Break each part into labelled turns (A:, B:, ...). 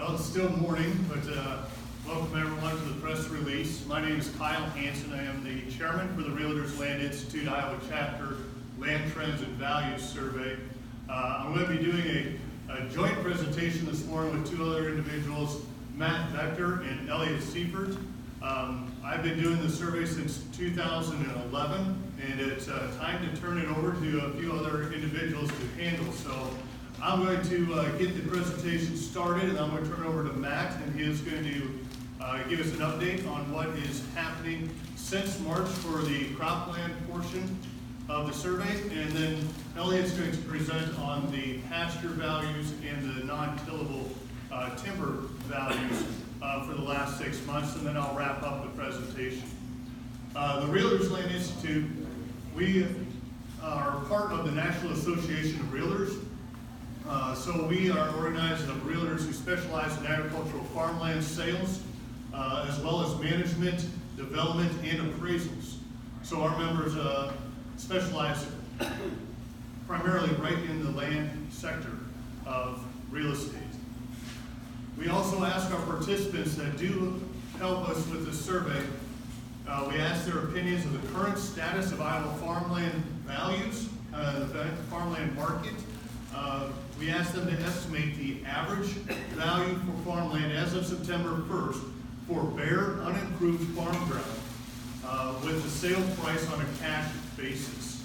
A: Well, it's still morning, but welcome everyone to the press release. My name is Kyle Hansen. I am the chairman for the Realtors Land Institute Iowa Chapter Land Trends and Values Survey. I'm going to be doing a joint presentation this morning with two other individuals, Matt Vector and Elliot Seifert. I've been doing the survey since 2011, and it's time to turn it over to a few other individuals to handle. So I'm going to get the presentation started, and I'm going to turn it over to Matt, and he is going to give us an update on what is happening since March for the cropland portion of the survey, and then Elliot's going to present on the pasture values and the non-tillable timber values for the last 6 months, and then I'll wrap up the presentation. The Realtors Land Institute, we are part of the National Association of Realtors. So we are organized of realtors who specialize in agricultural farmland sales, as well as management, development, and appraisals. So our members specialize primarily right in the land sector of real estate. We also ask our participants that do help us with this survey, we ask their opinions of the current status of Iowa farmland values, the farmland market. We ask them to estimate the average value for farmland as of September 1st for bare, unimproved farm ground with the sale price on a cash basis.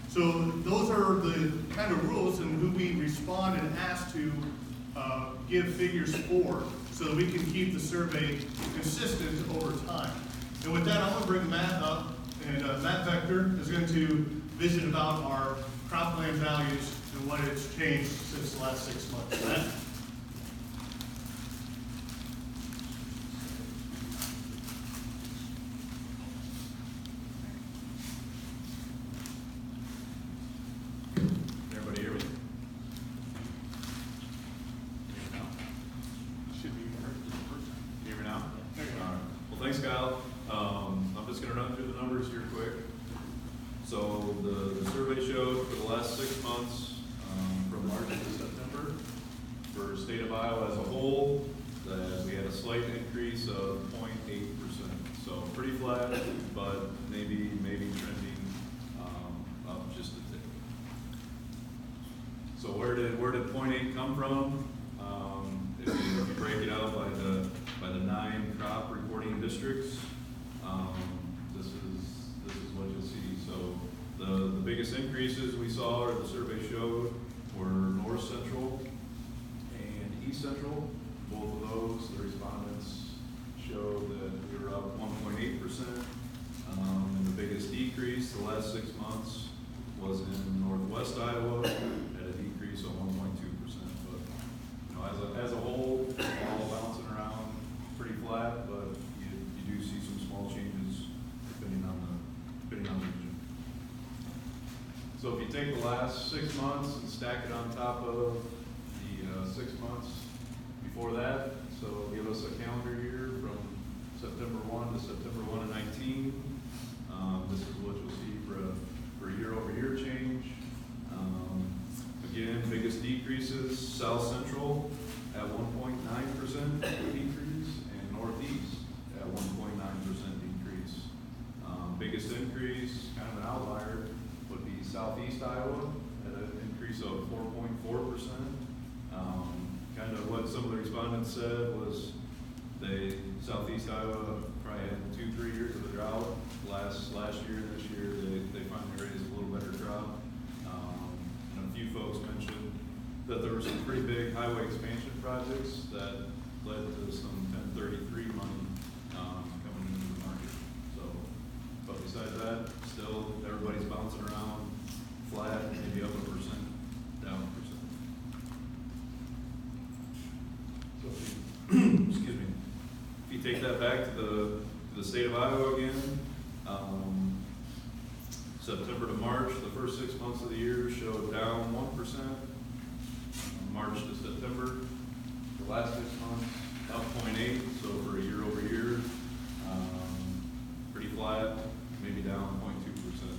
A: So those are the kind of rules and who we respond and ask to give figures for so that we can keep the survey consistent over time. And with that, I'm going to bring Matt up, and Matt Vector is going to visit about our cropland values and what it's changed since the last 6 months. Matt?
B: Everybody hear me?
A: Should be heard.
B: Hear me now?
A: There you go.
B: All right. Well, thanks, Kyle. I'm just going to run through the numbers here quick. So the survey showed for the last 6 months, from March to September, for state of Iowa as a whole, that we had a slight increase of 0.8%. So pretty flat, but maybe trending up just a tick. So where did 0.8 come from? If you break it out by the 9 crop reporting districts, this is what you'll see. So the biggest increases we saw, or the survey showed, were North Central and East Central. Both of those, the respondents showed that we were up 1.8%. And the biggest decrease the last 6 months was in Northwest Iowa at a decrease of 1.2%. But you know, as a whole, all bouncing around pretty flat, but you do see some small changes depending on the region. So if you take the last 6 months and stack it on top of the 6 months before that, so give us a calendar year from September 1 to September 1 of 19. This is what you'll see for year-over-year change. Again, biggest decreases, South Central at 1.9% decrease, and Northeast at 1.9% decrease. Biggest increase, kind of an outlier, would be Southeast Iowa at an increase of 4.4%. Kind of what some of the respondents said was Southeast Iowa probably had 2-3 years of a drought. Last year and this year, they finally raised a little better crop. And a few folks mentioned that there were some pretty big highway expansion projects that led to some 1033 money coming into the market. So, but besides that, still everybody's bouncing around flat, maybe up 1%, down 1%. So, excuse me. If you take that back to the state of Iowa again, September to March, the first 6 months of the year showed down 1%. March to September, the last 6 months, up 0.8. So for a year-over-year, pretty flat, maybe down 0.2%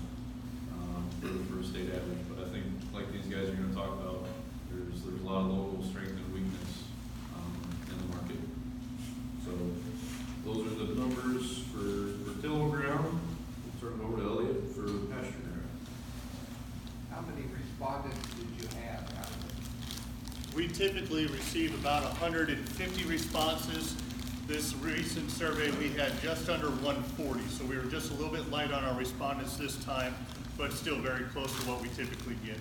B: for a state average. But I think, like these guys are going to talk about, there's a lot of local strength and weakness
A: We typically receive about 150 responses. This recent survey, we had just under 140, so we were just a little bit light on our respondents this time, but still very close to what we typically get.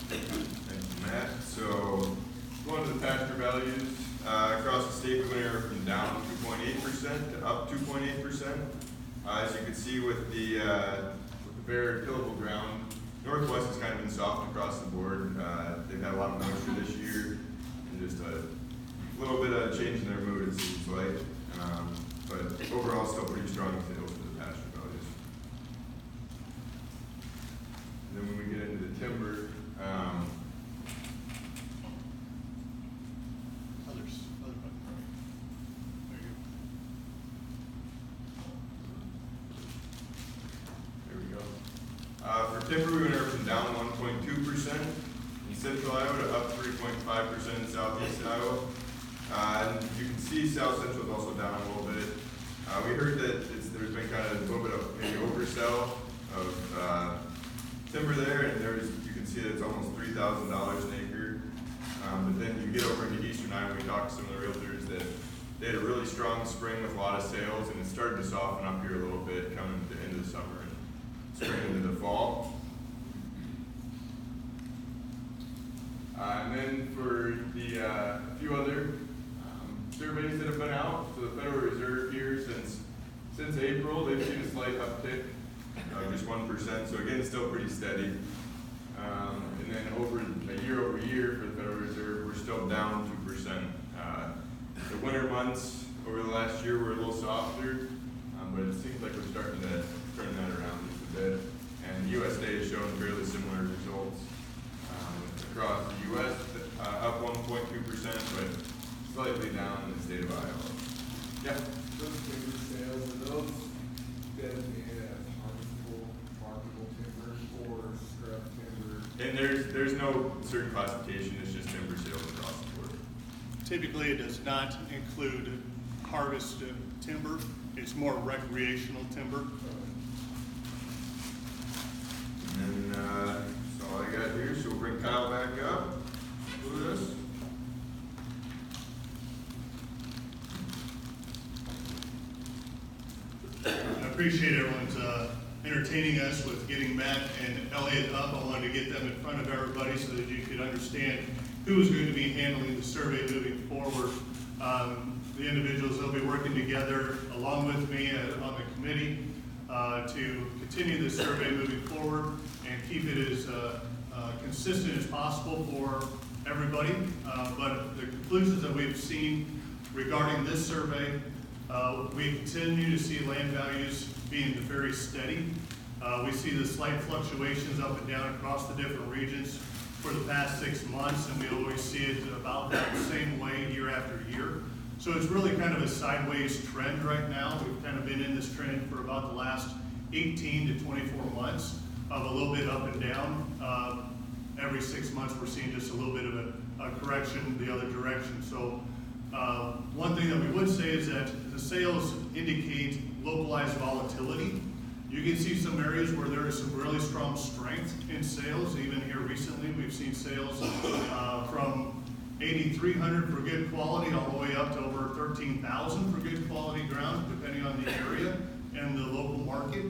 C: Thank you, Matt. So, going to the pasture values, across the state, we went anywhere from down 2.8% to up 2.8%. As you can see with the bare tillable ground, Northwest has kind of been soft across the board. They've had a lot of moisture this year, and just a little bit of change in their mood, it seems like. But overall, still pretty strong sales for the pasture values. And then when we get into the timber, for timber, we went from down 1.2% in central Iowa to up 3.5% in southeast Iowa. And you can see south central is also down a little bit. We heard that there's been kind of a little bit of maybe oversell of timber there, and you can see that it's almost $3,000 an acre. But then you get over into eastern Iowa, we talked to some of the realtors that they had a really strong spring with a lot of sales, and it started to soften up here a little bit coming to the end of the summer and spring into the fall. And then for the few other surveys that have been out, so the Federal Reserve here since April, they've seen a slight uptick, just 1%. So again, still pretty steady. And then over year for the Federal Reserve, we're still down 2%. The winter months over the last year were a little softer, but it seems like we're starting to turn that around just a bit. And USDA has shown fairly similar results. Across the U.S., up 1.2%, but slightly down in the state of Iowa. Yeah.
D: Those timber sales, are those designated as harvestable, marketable timber or scrap timber?
C: And there's no certain classification, it's just timber sales across the board.
A: Typically, it does not include harvested timber. It's more recreational timber.
C: And then that's all I got here, so we'll bring Kyle back up. Do this.
A: I appreciate everyone's entertaining us with getting Matt and Elliot up. I wanted to get them in front of everybody so that you could understand who is going to be handling the survey moving forward. The individuals will be working together along with me on the committee to continue the survey moving forward and keep it as consistent as possible for everybody. But the conclusions that we've seen regarding this survey, we continue to see land values being very steady. We see the slight fluctuations up and down across the different regions for the past 6 months, and we always see it about that same way year after year. So it's really kind of a sideways trend right now. We've kind of been in this trend for about the last 18 to 24 months of a little bit up and down. Every 6 months we're seeing just a little bit of a correction the other direction. So one thing that we would say is that the sales indicate localized volatility. You can see some areas where there is some really strong strength in sales. Even here recently, we've seen sales from 8,300 for good quality all the way up to over 13,000 for good quality ground, depending on the area and the local market.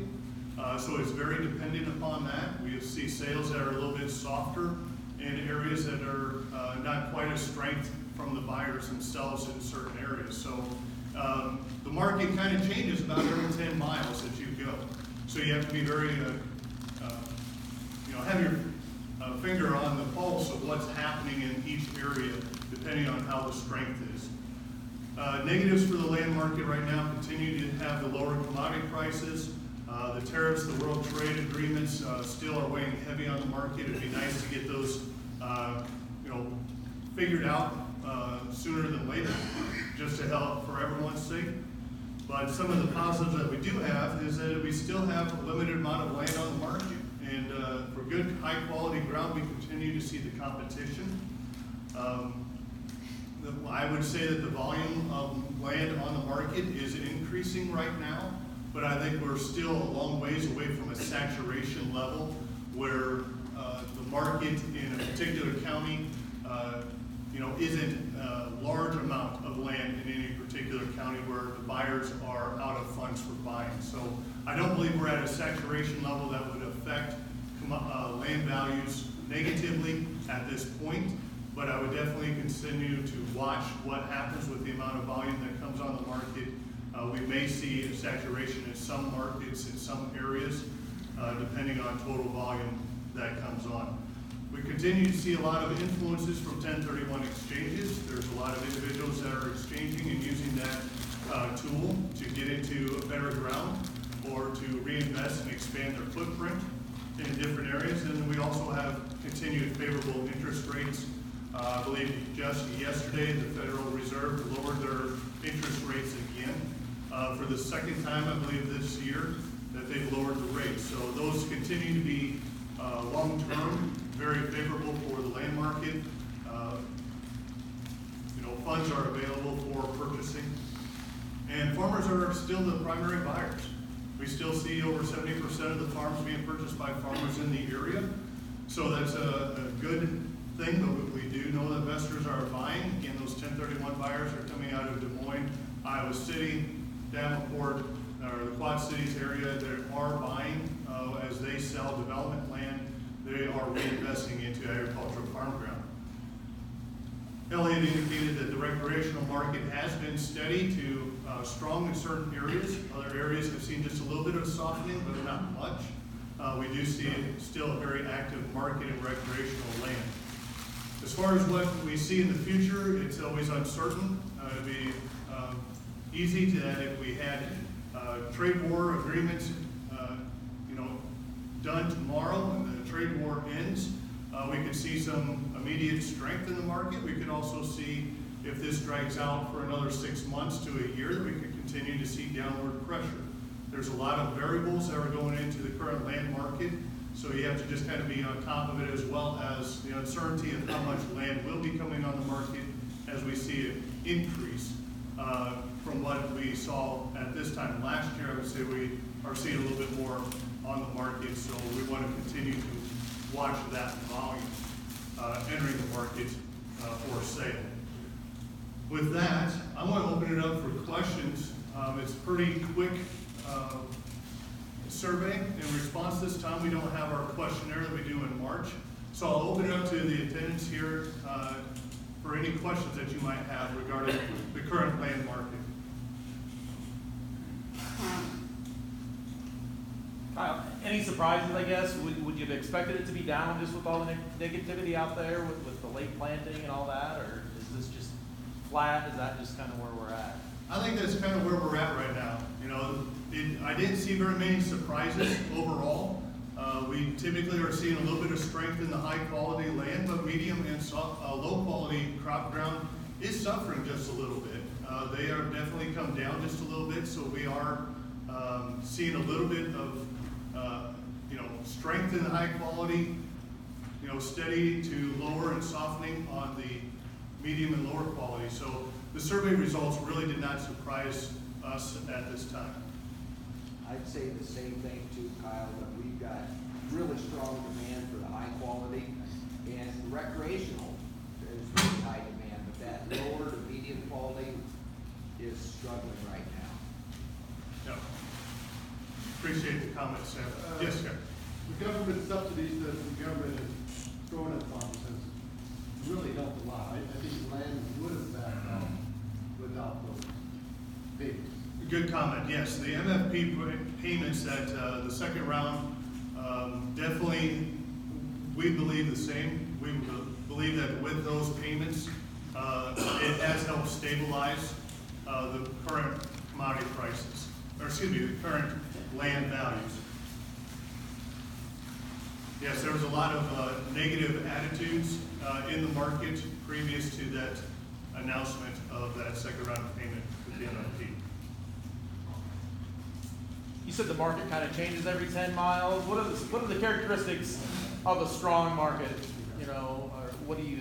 A: So it's very dependent upon that. We see sales that are a little bit softer in areas that are not quite as strength from the buyers themselves in certain areas. So the market kind of changes about every 10 miles as you go. So you have to be very, have your finger on the pulse of what's happening in each area, depending on how the strength is. Negatives for the land market right now continue to have the lower commodity prices. The tariffs, the world trade agreements still are weighing heavy on the market. It'd be nice to get those, figured out sooner than later, just to help for everyone's sake. But some of the positives that we do have is that we still have a limited amount of land on the market. And for good, high quality ground, we continue to see the competition. I would say that the volume of land on the market is increasing right now, but I think we're still a long ways away from a saturation level where the market in a particular county isn't a large amount of land in any particular county where the buyers are out of funds for buying. So I don't believe we're at a saturation level that would affect land values negatively at this point, but I would definitely continue to watch what happens with the amount of volume that comes on the market. We may see a saturation in some markets, in some areas, depending on total volume that comes on. We continue to see a lot of influences from 1031 exchanges. There's a lot of individuals that are exchanging and using that tool to get into a better ground or to reinvest and expand their footprint in different areas. And then we also have continued favorable interest rates. I believe just yesterday, the Federal Reserve lowered their interest rates again. For the second time, I believe this year, that they've lowered the rates. So those continue to be long-term, very favorable for the land market. Funds are available for purchasing. And farmers are still the primary buyers. We still see over 70% of the farms being purchased by farmers in the area. So that's a good thing, but we do know that investors are buying. Again, those 1031 buyers are coming out of Des Moines, Iowa City, Davenport, or the Quad Cities area that are buying as they sell development land. They are reinvesting into agricultural farm ground. Elliott indicated that the recreational market has been steady to strong in certain areas. Other areas have seen just a little bit of softening, but not much. We do see still a very active market in recreational land. As far as what we see in the future, it's always uncertain. It'd be easy that if we had trade war agreements done tomorrow and the trade war ends, we could see some immediate strength in the market. We could also see, if this drags out for another 6 months to a year, that we could continue to see downward pressure. There's a lot of variables that are going into the current land market, so you have to just kind of be on top of it, as well as the uncertainty of how much land will be coming on the market as we see it increase. From what we saw at this time last year, I would say we are seeing a little bit more on the market, so we want to continue to watch that volume entering the market for sale. With that, I want to open it up for questions. It's a pretty quick survey and response this time. We don't have our questionnaire that we do in March. So I'll open it up to the attendants here for any questions that you might have regarding the current land market.
E: Kyle, any surprises, I guess? Would you have expected it to be down just with all the negativity out there with the late planting and all that? Or is this just flat? Is that just kind of where we're at?
A: I think that's kind of where we're at right now. I didn't see very many surprises overall. We typically are seeing a little bit of strength in the high quality land, but medium and low quality crop ground is suffering just a little bit. They are definitely come down just a little bit, so we are seeing a little bit of strength in the high quality, steady to lower and softening on the medium and lower quality. So the survey results really did not surprise us at this time.
F: I'd say the same thing too, Kyle, that we've got really strong demand for the high quality, and recreational is really high demand, but that lower to medium quality is struggling right now.
A: Yeah. Appreciate the comments, Sam. Yes, sir.
G: The government subsidies that the government is throwing at farmers has really helped a lot. I think land would have backed out without those payments.
A: Good comment. Yes, the MFP payments that the second round, definitely we believe the same. We believe that with those payments, it has helped stabilize the current commodity prices, or excuse me, the current land values. Yes, there was a lot of negative attitudes in the market previous to that announcement of that second round of payment with the MFP.
E: You said the market kind of changes every 10 miles. What are the characteristics of a strong market? Or what do you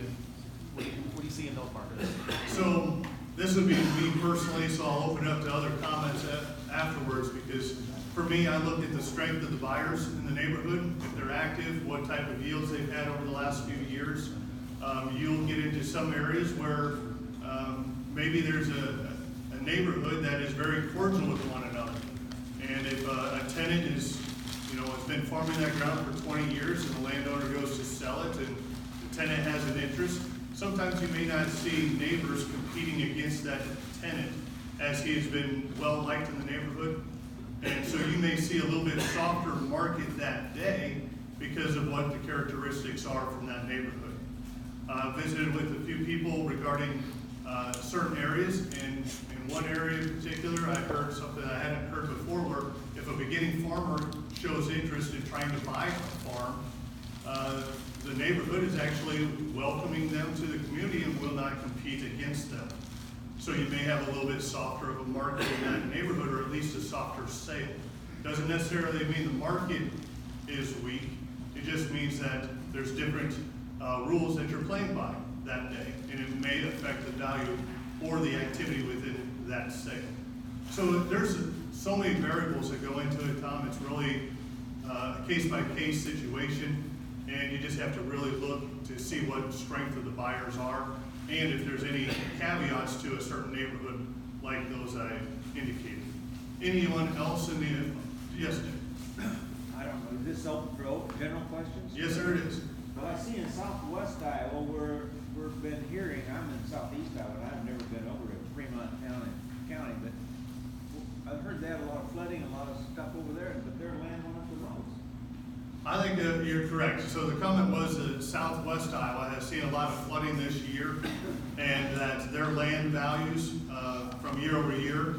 E: see in those markets?
A: So this would be me personally, so I'll open it up to other comments afterwards, because for me, I look at the strength of the buyers in the neighborhood, if they're active, what type of yields they've had over the last few years. You'll get into some areas where, maybe there's a neighborhood that is very cordial with one another. And if a tenant is, has been farming that ground for 20 years and the landowner goes to sell it and the tenant has an interest, sometimes you may not see neighbors competing against that tenant as he has been well liked in the neighborhood. And so you may see a little bit softer market that day because of what the characteristics are from that neighborhood. Visited with a few people regarding certain areas, and in one area in particular, I heard something I hadn't heard before, where if a beginning farmer shows interest in trying to buy a farm, the neighborhood is actually welcoming them to the community and will not compete against them. So you may have a little bit softer of a market in that neighborhood, or at least a softer sale. Doesn't necessarily mean the market is weak. It just means that there's different rules that you're playing by that day, and it may affect the value or the activity within that sale. So there's so many variables that go into it, Tom. It's really a case-by-case situation, and you just have to really look to see what strength of the buyers are, and if there's any caveats to a certain neighborhood like those I indicated. Anyone else in the, yes, Dick?
H: I don't know, is this open for general questions?
A: Yes, sir, it is.
H: Well, I see in southwest Iowa, we've been hearing, I'm in southeast Iowa, and I've never been over to Fremont County, but I've heard they had a lot of flooding, a lot of stuff over there, but their land went up the roads.
A: I think that you're correct. So the comment was that southwest Iowa has seen a lot of flooding this year, and that their land values from year over year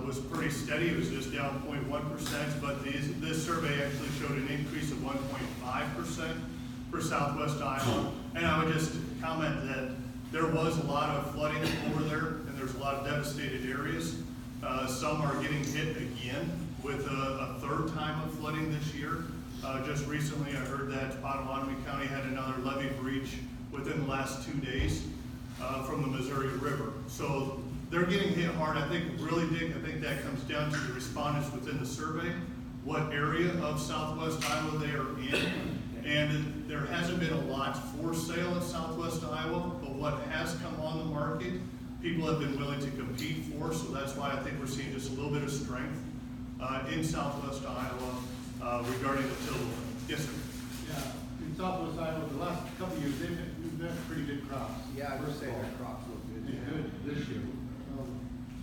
A: was pretty steady. It was just down 0.1%, but this survey actually showed an increase of 1.5% for southwest Iowa. And I would just comment that there was a lot of flooding over there, and there's a lot of devastated areas. Some are getting hit again with a third time of flooding this year. Just recently, I heard that Potawatomi County had another levee breach within the last 2 days from the Missouri River. So they're getting hit hard. I think really, Dick, I think that comes down to the respondents within the survey, what area of southwest Iowa they are in. And there hasn't been a lot for sale in southwest Iowa, but what has come on the market, people have been willing to compete for. So that's why I think we're seeing just a little bit of strength in southwest Iowa regarding the tillable. Yes, sir.
G: Yeah, in southwest Iowa, the last couple of years, we've had pretty good crops.
F: Yeah, I would say their crops look good.
G: Did good this year.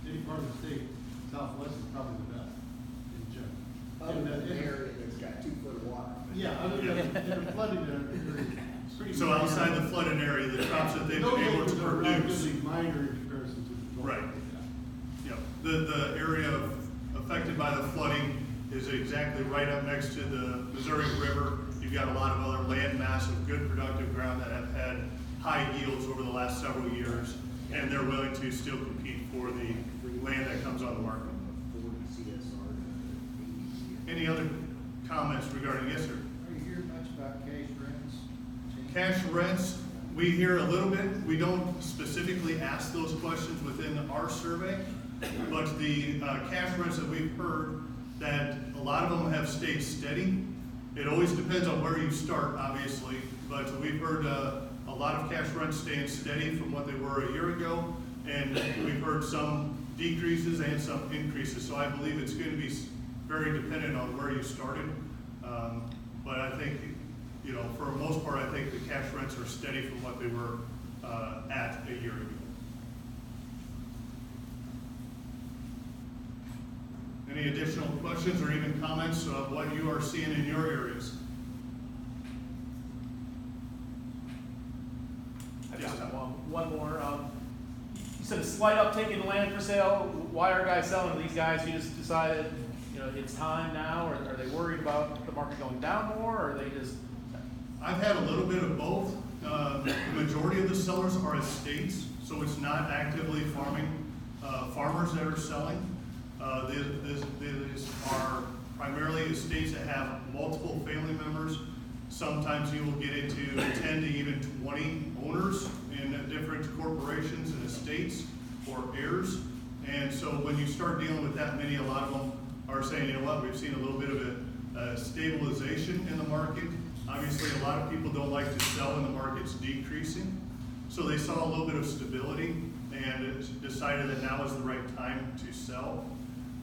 G: Any part of the state, southwest is probably the best in general.
F: Other
G: And,
F: than the area that's got 2 foot of water.
G: Yeah, other than the flooding there, it's pretty.
A: So outside the flooded area, the crops that they've
G: Those
A: been able to
G: acres are
A: produce.
G: relatively minor in comparison to the. total.
A: Right. Yep, the area affected by the flooding is exactly right up next to the Missouri River. You've got a lot of other land mass of good productive ground that have had high yields over the last several years, and they're willing to still compete for the land that comes on the market.
F: 40 CSR to 80 CSR.
A: Any other comments regarding, yes, sir?
D: Are you hearing much about cash rents?
A: Cash rents, we hear a little bit. We don't specifically ask those questions within our survey, but the cash rents that we've heard, that a lot of them have stayed steady. It always depends on where you start, obviously, but we've heard a lot of cash rents staying steady from what they were a year ago, and we've heard some decreases and some increases. So I believe it's going to be very dependent on where you started. But I think, for the most part, I think the cash rents are steady from what they were at a year ago. Any additional questions or even comments of what you are seeing in your areas?
E: I just have one more. You said a slight uptick in land for sale. Why are guys selling? Are these guys who just decided, it's time now, or are they worried about the market going down more, or are they just?
A: I've had a little bit of both. The majority of the sellers are estates, so it's not actively farming farmers that are selling. These are primarily estates that have multiple family members. Sometimes you will get into 10 to even 20 owners in different corporations and estates or heirs. And so when you start dealing with that many, a lot of them are saying, you know what, we've seen a little bit of a stabilization in the market. Obviously, a lot of people don't like to sell when the market's decreasing. So they saw a little bit of stability and decided that now is the right time to sell.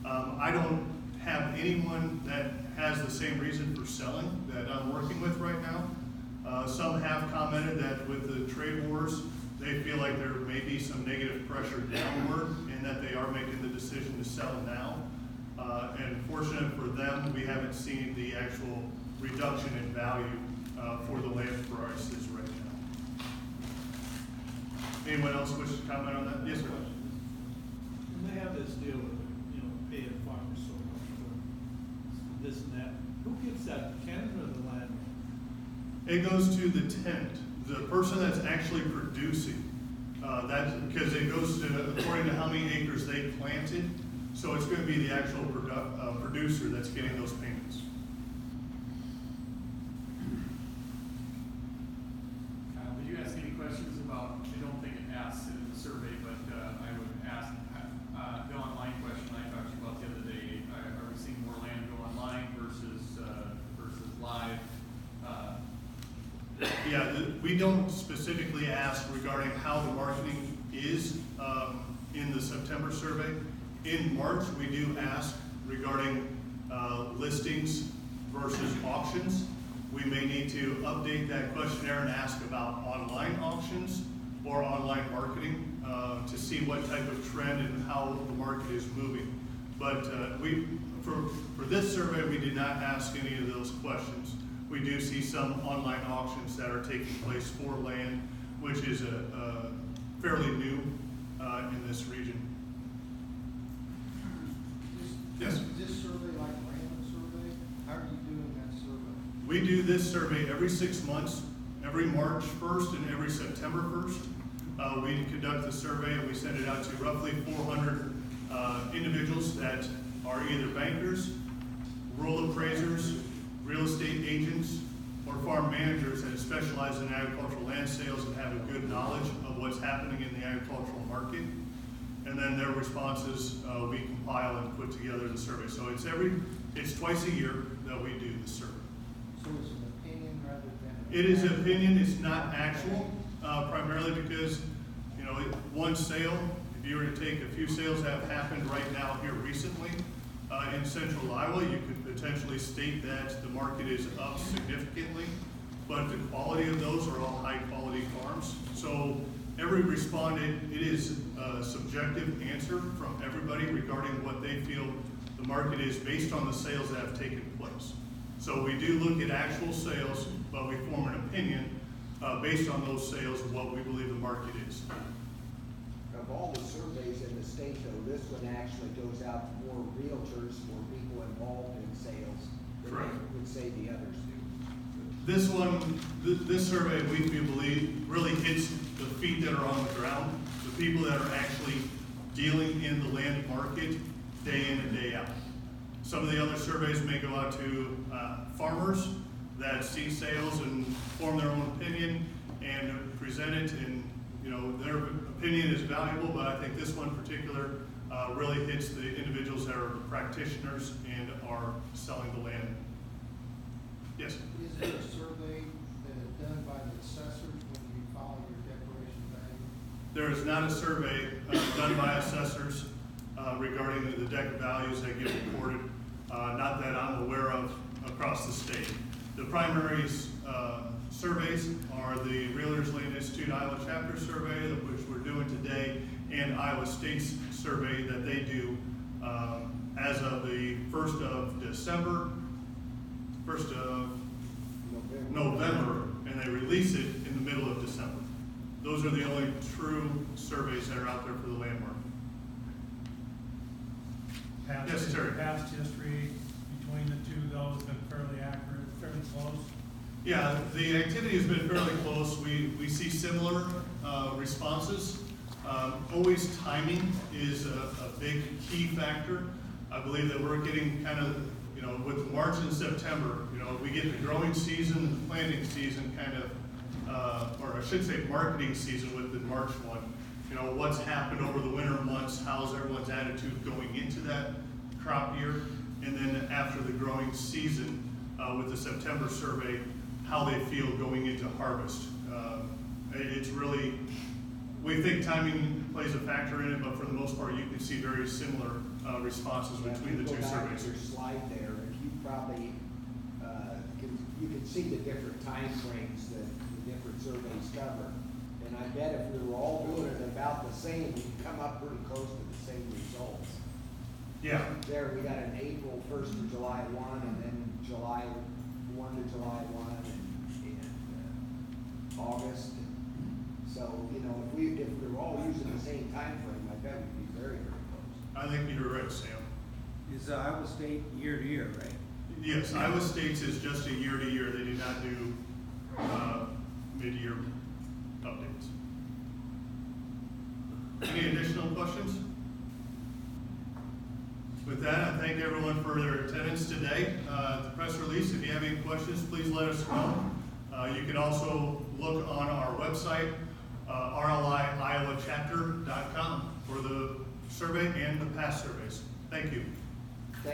A: I don't have anyone that has the same reason for selling that I'm working with right now. Some have commented that with the trade wars, they feel like there may be some negative pressure downward and that they are making the decision to sell now. And fortunate for them, we haven't seen the actual reduction in value for the land prices right now. Anyone else wish to comment on that? Yes, sir.
I: When they have this deal with, paying farmers so much for this and that, who gets that, the tenant or the landlord?
A: It goes to the tenant, the person that's actually producing. That's because it goes to according to how many acres they planted. So it's going to be the actual producer that's getting those payments.
E: Kyle, did you ask any questions about, I don't think it asks it in the survey, but I would ask the online question I talked to you about the other day. Are we seeing more land go online versus live?
A: Yeah, we don't specifically ask regarding how the marketing is in the September survey. In March, we do ask regarding listings versus auctions. We may need to update that questionnaire and ask about online auctions or online marketing to see what type of trend and how the market is moving. But for this survey, we did not ask any of those questions. We do see some online auctions that are taking place for land, which is fairly new in this region. Yes?
G: Is this survey like random survey? How are you doing that survey?
A: We do this survey every 6 months, every March 1st and every September 1st. We conduct the survey and we send it out to roughly 400 individuals that are either bankers, rural appraisers, real estate agents, or farm managers that specialize in agricultural land sales and have a good knowledge of what's happening in the agricultural market. And then their responses, we compile and put together the survey. So it's twice a year that we do the survey.
G: So it's an opinion rather than?
A: It is opinion, it's not actual, primarily because, one sale, if you were to take a few sales that have happened right now here recently, in central Iowa, you could potentially state that the market is up significantly, but the quality of those are all high quality farms. So every respondent, it is a subjective answer from everybody regarding what they feel the market is based on the sales that have taken place. So we do look at actual sales, but we form an opinion based on those sales of what we believe the market is.
F: Of all the surveys in the state though, this one actually goes out to more realtors, more people involved in sales than
A: Correct.
F: they would say the others do.
A: This one, this survey, we believe, really hits the feet that are on the ground, the people that are actually dealing in the land market day in and day out. Some of the other surveys may go out to farmers that see sales and form their own opinion and present it, and their opinion is valuable, but I think this one in particular really hits the individuals that are practitioners and are selling the land. Yes?
G: Is there a survey that is done by the assessors when you file your declaration value?
A: There is not a survey done by assessors regarding the deck values that get reported, not that I'm aware of across the state. The primary surveys are the Realtors Land Institute Iowa Chapter Survey, which we're doing today, and Iowa State's survey that they do as of the 1st of December, 1st of November, and they release it in the middle of December. Those are the only true surveys that are out there for the land market. Yes, Terry.
J: Past history between the two, though, has been fairly accurate, fairly close.
A: Yeah, the activity has been fairly close. We see similar responses. Always timing is a big key factor. I believe that we're getting kind of, with March and September, we get the growing season and the planting season kind of, or I should say marketing season with the March one. What's happened over the winter months, how's everyone's attitude going into that crop year, and then after the growing season with the September survey, how they feel going into harvest. It's really We think timing plays a factor in it, but for the most part, you can see very similar responses between the two
F: If you go back to
A: surveys.
F: your slide there, if you probably, you can see the different time frames that the different surveys cover. And I bet if we were all doing it about the same, we'd come up pretty close to the same results.
A: Yeah,
F: There, we got an April first to July one, and then July one to July one, and August. So, you know, if we were all using the same time frame, I bet we'd be very, very close.
A: I think you're right, Sam.
H: Is Iowa State year to year, right?
A: Yes, Iowa State's is just a year to year. They do not do mid-year updates. Any additional questions? With that, I thank everyone for their attendance today. The press release, if you have any questions, please let us know. You can also look on our website, rliiowachapter.com, for the survey and the past surveys. Thank you.